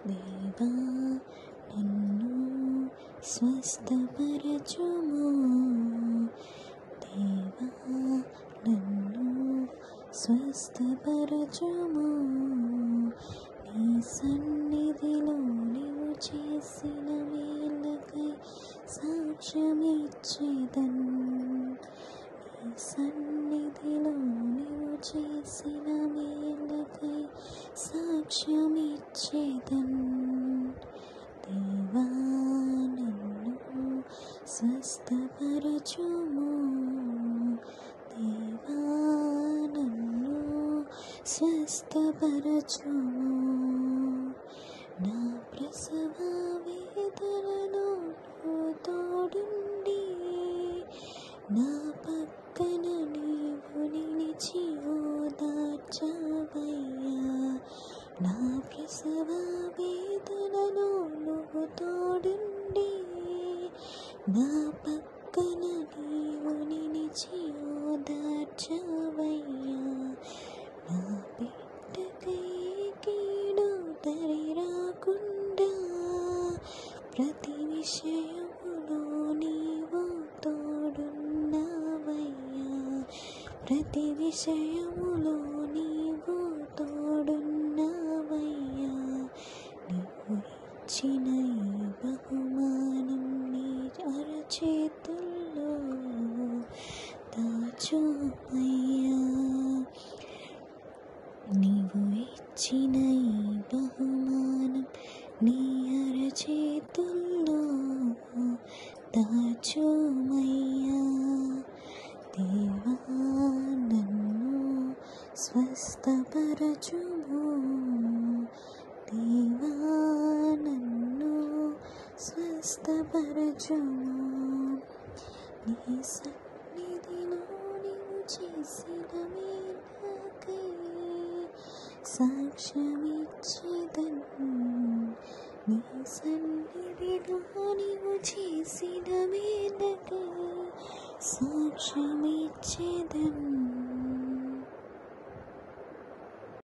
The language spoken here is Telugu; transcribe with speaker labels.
Speaker 1: దేవా నన్ను స్వస్థపరచుము, దేవా నన్ను స్వస్థపరచుము. నీ సన్నిధిలో నీవు చేసిన మేళ్ళకై సాక్ష్యమిచ్చేదన్, నీ సన్నిధిలో నీవు చేసిన మేళ్ళకై సాక్ష్యమిచ్చేదన్. దేవా నన్ను స్వస్థపరచుము, దేవా నన్ను స్వస్థపరచుము. నా ప్రసవ వేదనలో తోడుండి నా పక్కన నీవు నిలిచి ఓదార్చావయ్యా. నా ప్రసవ వేదనలో నువ్వు తోడుండి నా పక్కన నీవు నిలిచి ఓదార్చావయ్యా. నా బిడ్డకై కీడు దరి రాకుండా ప్రతి విషయములో నీవు తోడున్నావయ్యా, ప్రతి విషయములో నీవు తోడున్నావయ్యా. నీవు ఇచ్చిన ఈ బహుమానం నీ అరచేతుల్లో దాచుమయ్యా. నీవు ఇచ్చిన ఈ బహుమానం నీ అరచేతుల్లో దాచుమయ్యా. దేవా నన్ను స్వస్థపరచుము, దేవా నన్ను స్వస్థపరచుము. నీ సన్నిధిలో నీవు చేసిన మేలకై సాక్ష్యమిచ్చేదన్, నీ సన్నిధిలో నీవు చేసిన మేలకై సాక్ష్యమిచ్చేదన్.